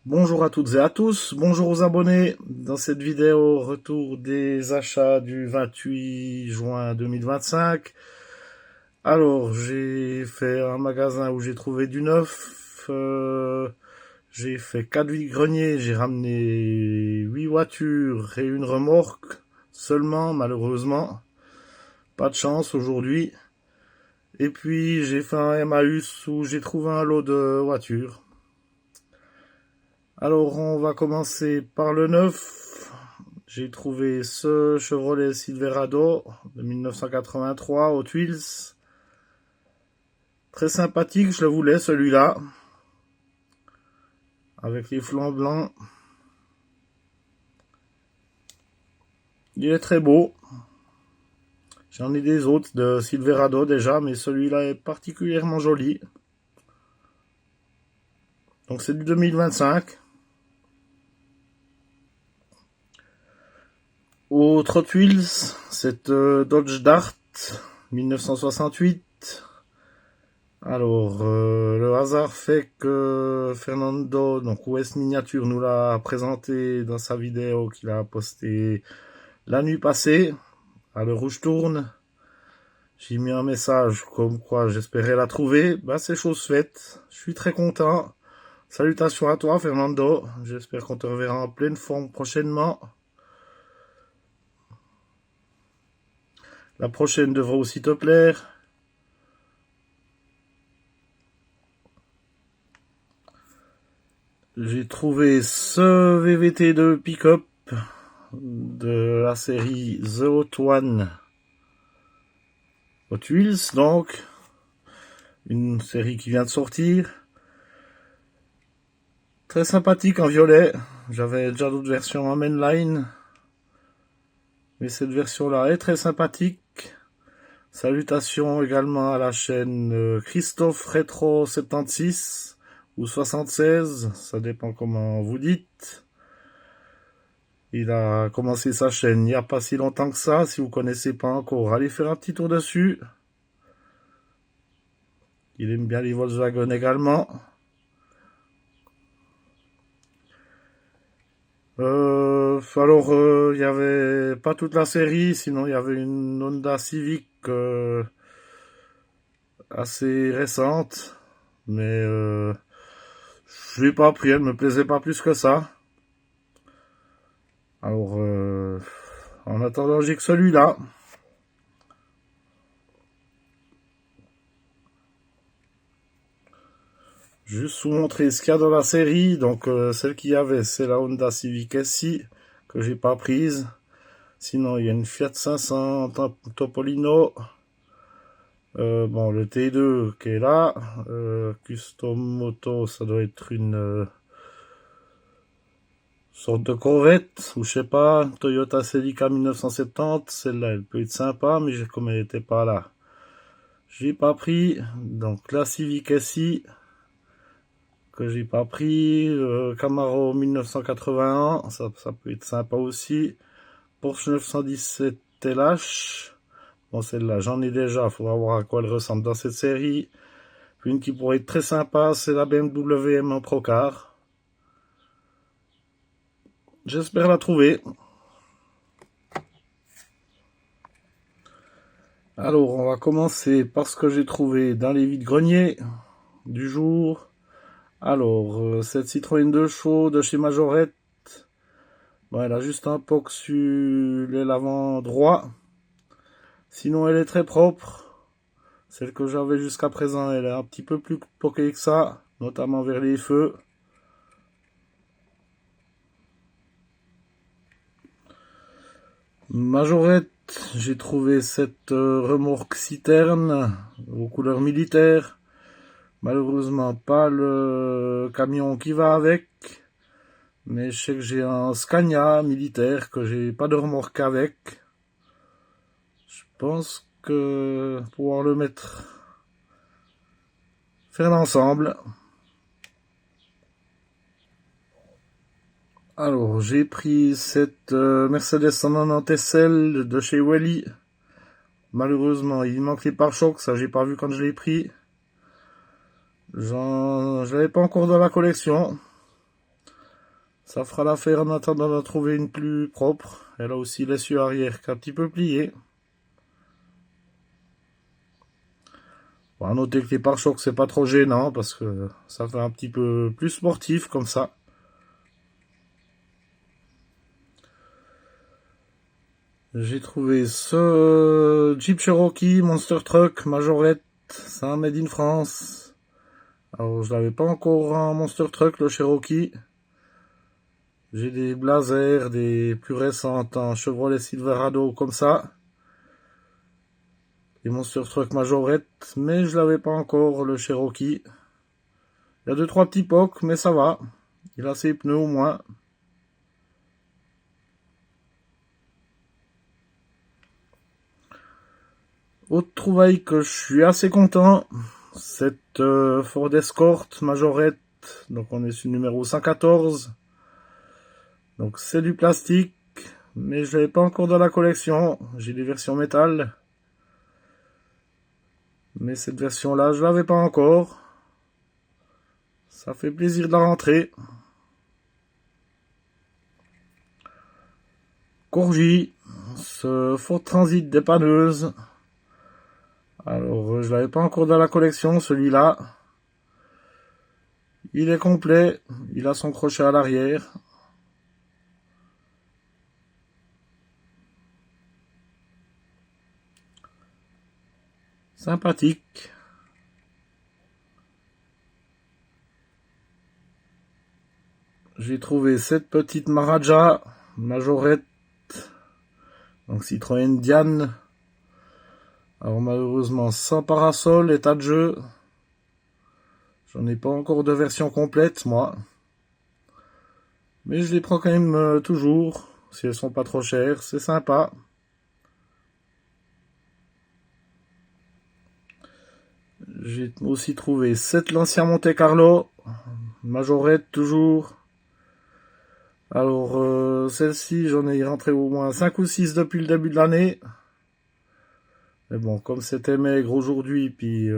Bonjour à toutes et à tous, bonjour aux abonnés. Dans cette vidéo, retour des achats du 28 juin 2025. Alors, j'ai fait un magasin où j'ai trouvé du neuf. J'ai fait 4 vides-greniers, j'ai ramené 8 voitures et une remorque. Seulement, malheureusement, pas de chance aujourd'hui. Et puis, j'ai fait un Emmaüs où j'ai trouvé un lot de voitures. Alors, on va commencer par le neuf. J'ai trouvé ce Chevrolet Silverado de 1983 Hot Wheels. Très sympathique, je le voulais celui-là. Avec les flancs blancs. Il est très beau. J'en ai des autres de Silverado déjà, mais celui-là est particulièrement joli. Donc c'est du 2025. Autre Hot Wheels, cette Dodge Dart 1968. Alors, le hasard fait que Fernando, donc OS Miniature, nous l'a présenté dans sa vidéo qu'il a postée la nuit passée, à l'heure où je tourne. J'ai mis un message comme quoi j'espérais la trouver. Bah, c'est chose faite. Je suis très content. Salutations à toi, Fernando. J'espère qu'on te reverra en pleine forme prochainement. La prochaine devrait aussi te plaire. J'ai trouvé ce VVT de pick-up de la série The Hot One Hot Wheels, donc une série qui vient de sortir. Très sympathique en violet. J'avais déjà d'autres versions en mainline, mais cette version-là est très sympathique. Salutations également à la chaîne Christophe Retro 76 ou 76, ça dépend comment vous dites. Il a commencé sa chaîne il n'y a pas si longtemps que ça. Si vous ne connaissez pas encore, allez faire un petit tour dessus. Il aime bien les Volkswagen également. Alors, il y avait pas toute la série, sinon il y avait une Honda Civic assez récente, mais je l'ai pas pris, elle me plaisait pas plus que ça. Alors, en attendant, j'ai que celui-là. Juste vous montrer ce qu'il y a dans la série. Donc, celle qu'il y avait, c'est la Honda Civic SI que j'ai pas prise. Sinon, il y a une Fiat 500 Topolino. Bon, le T2 qui est là. Custom Moto, ça doit être une sorte de Corvette, ou je sais pas, Toyota Celica 1970. Celle-là, elle peut être sympa, mais comme elle n'était pas là, j'ai pas pris. Donc, la Civic SI que j'ai pas pris. Camaro 1981, ça peut être sympa aussi. Porsche 917 LH. Bon, celle-là, j'en ai déjà, faudra voir à quoi elle ressemble dans cette série. Puis une qui pourrait être très sympa, c'est la BMW M1 Procar. J'espère la trouver. Alors, on va commencer par ce que j'ai trouvé dans les vides-greniers du jour. Alors, cette Citroën 2 chevaux de chez Majorette. Bon, elle a juste un poc sur l'avant droit. Sinon, elle est très propre. Celle que j'avais jusqu'à présent, elle est un petit peu plus poquée que ça, notamment vers les feux. Majorette, j'ai trouvé cette remorque citerne aux couleurs militaires. Malheureusement, pas le camion qui va avec. Mais je sais que j'ai un Scania militaire, que j'ai pas de remorque avec. Je pense que pouvoir le mettre, faire l'ensemble. Alors, j'ai pris cette Mercedes 190 SL de chez Wally. Malheureusement, il manque les pare-chocs, ça j'ai pas vu quand je l'ai pris. Je l'avais pas encore dans la collection. Ça fera l'affaire en attendant d'en trouver une plus propre. Elle a aussi l'essieu arrière qui est un petit peu plié. Bon, à noter que les pare-chocs c'est pas trop gênant parce que ça fait un petit peu plus sportif comme ça. J'ai trouvé ce Jeep Cherokee Monster Truck Majorette, c'est un Made in France. Alors je l'avais pas encore en Monster Truck le Cherokee. J'ai des Blazer, des plus récentes en Chevrolet Silverado comme ça. Les Monster Truck Majorette, mais je l'avais pas encore le Cherokee. Il y a 2-3 petits pocs, mais ça va. Il a ses pneus au moins. Autre trouvaille que je suis assez content, cette Ford Escort Majorette. Donc on est sur le numéro 114. Donc c'est du plastique, mais je l'avais pas encore dans la collection. J'ai des versions métal. Mais cette version-là, je l'avais pas encore. Ça fait plaisir de la rentrer. Courgy, ce Ford Transit dépanneuse. Alors, je l'avais pas encore dans la collection, celui-là. Il est complet. Il a son crochet à l'arrière. Sympathique. J'ai trouvé cette petite Maharaja Majorette. Donc Citroën Diane. Alors malheureusement sans parasol, état de jeu. J'en ai pas encore de version complète moi. Mais je les prends quand même toujours. Si elles sont pas trop chères, c'est sympa. J'ai aussi trouvé cette Lancia Monte Carlo. Majorette toujours. Alors celle-ci j'en ai rentré au moins 5 ou 6 depuis le début de l'année. Mais bon, comme c'était maigre aujourd'hui, puis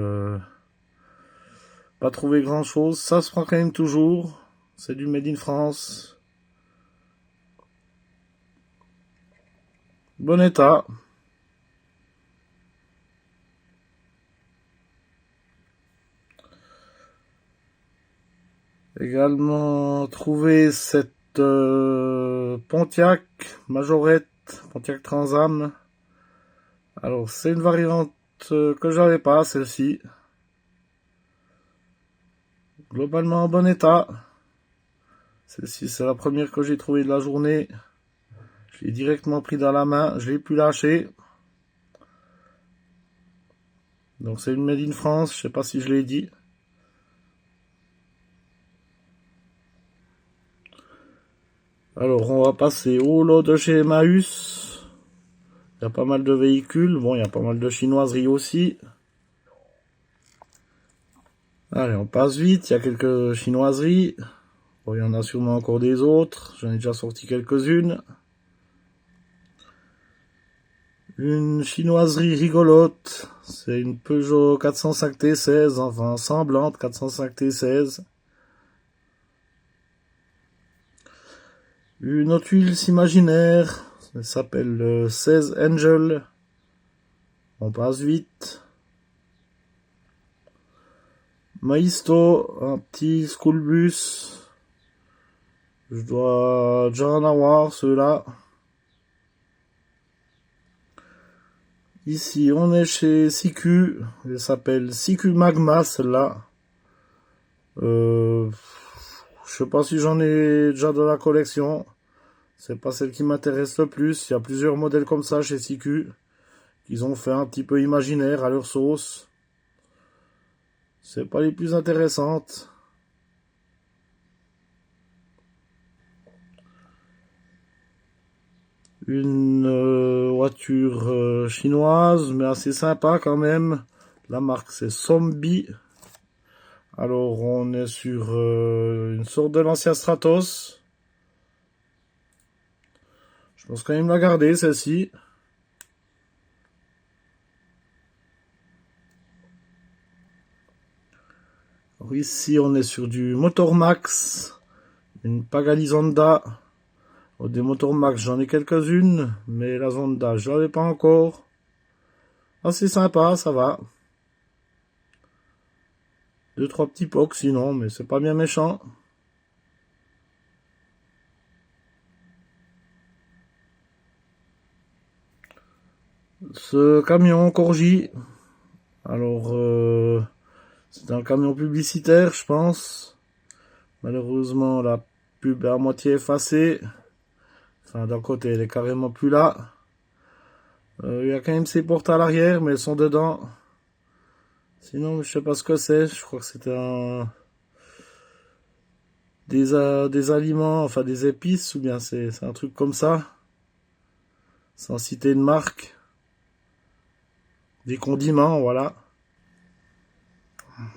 pas trouvé grand chose, ça se prend quand même toujours. C'est du Made in France. Bon état. Également trouvé cette Pontiac Majorette, Pontiac Transam. Alors c'est une variante que j'avais pas, celle-ci. Globalement en bon état. Celle-ci c'est la première que j'ai trouvée de la journée. Je l'ai directement pris dans la main, je l'ai plus lâché. Donc c'est une Made in France, je sais pas si je l'ai dit. Alors on va passer au lot de chez Emmaüs. Il y a pas mal de véhicules, bon il y a pas mal de chinoiseries aussi. Allez on passe vite, il y a quelques chinoiseries. Bon, il y en a sûrement encore des autres, j'en ai déjà sorti quelques-unes. Une chinoiserie rigolote, c'est une Peugeot 405 T16, enfin semblante 405 T16. Une autre huile imaginaire, ça s'appelle le 16 Angel. On passe vite. Maisto, un petit school bus. Je dois déjà en avoir ceux-là. Ici, on est chez CQ. Elle s'appelle CQ Magma, celle-là. Je sais pas si j'en ai déjà dans la collection. C'est pas celle qui m'intéresse le plus. Il y a plusieurs modèles comme ça chez CQ. Qu'ils ont fait un petit peu imaginaire à leur sauce. C'est pas les plus intéressantes. Une voiture chinoise, mais assez sympa quand même. La marque c'est Sombi. Alors on est sur une sorte de Lancia Stratos. Je pense quand même la garder celle-ci. Alors ici on est sur du Motormax. une Pagani Zonda. Des moteurs Max, j'en ai quelques-unes, mais la Zonda, je l'avais pas encore. Assez sympa, ça va. Deux, trois petits pocs sinon, mais c'est pas bien méchant. Ce camion Corgi, alors c'est un camion publicitaire, je pense. Malheureusement, la pub est à moitié effacée. Enfin, d'un côté, elle est carrément plus là. Il y a quand même ses portes à l'arrière, mais elles sont dedans. Sinon, je sais pas ce que c'est. Je crois que c'était des aliments, enfin des épices, ou bien c'est un truc comme ça. Sans citer une marque. Des condiments, voilà.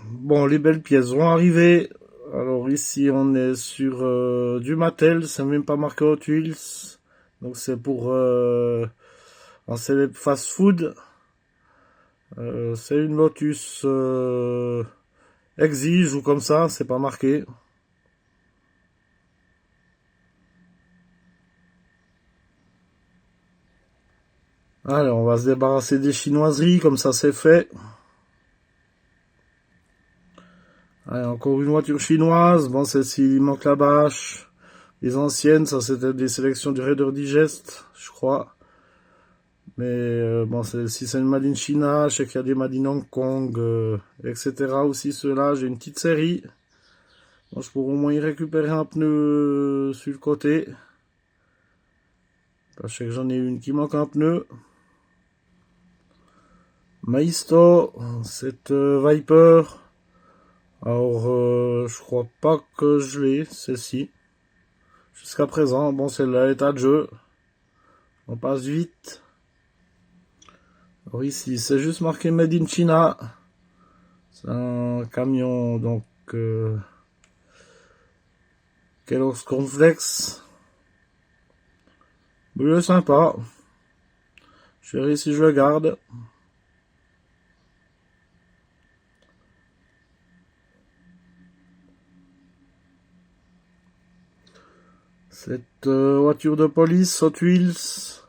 Bon, les belles pièces vont arriver. Alors ici, on est sur du Mattel. C'est même pas marqué Hot Wheels. Donc c'est pour un célèbre fast-food. C'est une Lotus Exige ou comme ça, c'est pas marqué. Allez, on va se débarrasser des chinoiseries, comme ça c'est fait. Allez, encore une voiture chinoise. Bon, celle-ci, il manque la bâche. Les anciennes, ça c'était des sélections du Raider Digest, je crois. Mais bon, celle-ci c'est une Made in China. Je sais qu'il y a des Made in Hong Kong, etc. Aussi ceux-là, j'ai une petite série. Bon, je pourrais au moins y récupérer un pneu sur le côté. Je sais que j'en ai une qui manque un pneu. Maisto, cette Viper. Alors, je crois pas que je l'ai, celle-ci. Jusqu'à présent, bon, c'est l'état de jeu. On passe vite. Alors ici, c'est juste marqué Made in China. C'est un camion, donc, Kellogg's Cornflakes. Bleu sympa. Je verrai si je le garde. Cette voiture de police Hot Wheels.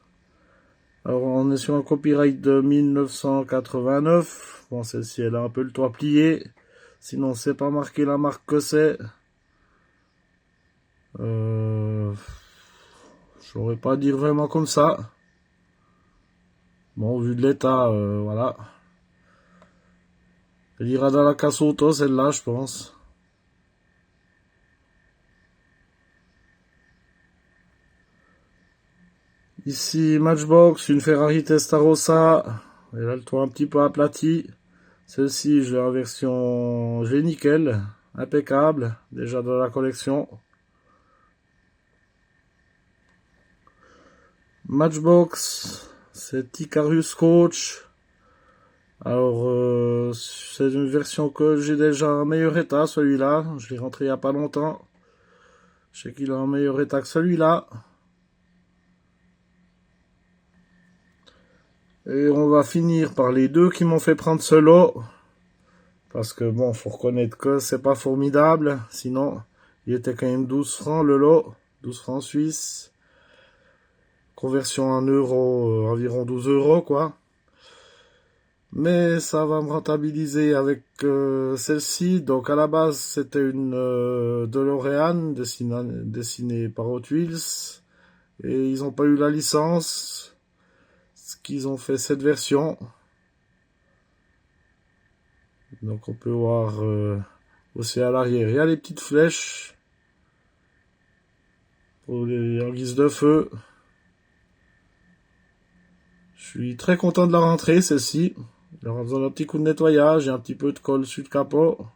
Alors on est sur un copyright de 1989. Bon, celle-ci elle a un peu le toit plié. Sinon c'est pas marqué la marque que c'est. Je saurais pas dire vraiment comme ça. Bon, vu de l'état, voilà. Elle ira dans la casse auto, celle-là, je pense. Ici, Matchbox, une Ferrari Testarossa. Elle a le toit un petit peu aplati. Celle-ci, j'ai la version G nickel, impeccable, déjà dans la collection. Matchbox, c'est Icarus Coach. Alors, c'est une version que j'ai déjà en meilleur état, celui-là. Je l'ai rentré il n'y a pas longtemps. Je sais qu'il est en meilleur état que celui-là. Et on va finir par les deux qui m'ont fait prendre ce lot. Parce que bon, faut reconnaître que c'est pas formidable. Sinon, il était quand même 12 francs le lot. 12 francs suisses. Conversion en euros, environ 12 euros, quoi. Mais ça va me rentabiliser avec celle-ci. Donc à la base, c'était une DeLorean dessinée par Hot Wheels. Et ils n'ont pas eu la licence. Ce qu'ils ont fait cette version. Donc on peut voir aussi à l'arrière. Il y a les petites flèches. En guise de feu. Je suis très content de la rentrée, celle-ci. Il aura besoin d'un petit coup de nettoyage et un petit peu de colle sur le capot.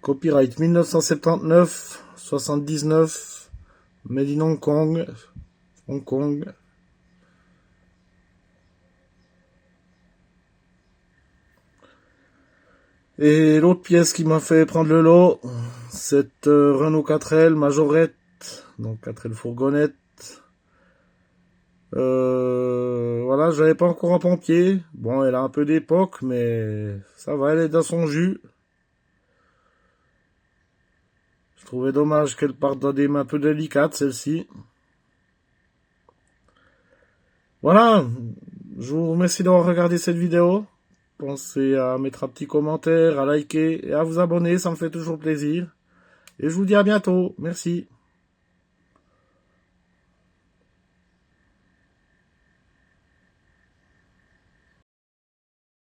Copyright 1979, 79, Made in Hong Kong. Hong Kong. Et l'autre pièce qui m'a fait prendre le lot, cette Renault 4L Majorette, donc 4L fourgonnette. Voilà, je l'avais pas encore en pompier. Bon, elle a un peu d'époque, mais ça va, elle est dans son jus. Je trouvais dommage qu'elle parte dans des mains peu délicates, celle-ci. Voilà, je vous remercie d'avoir regardé cette vidéo. Pensez à mettre un petit commentaire, à liker et à vous abonner, ça me fait toujours plaisir. Et je vous dis à bientôt. Merci.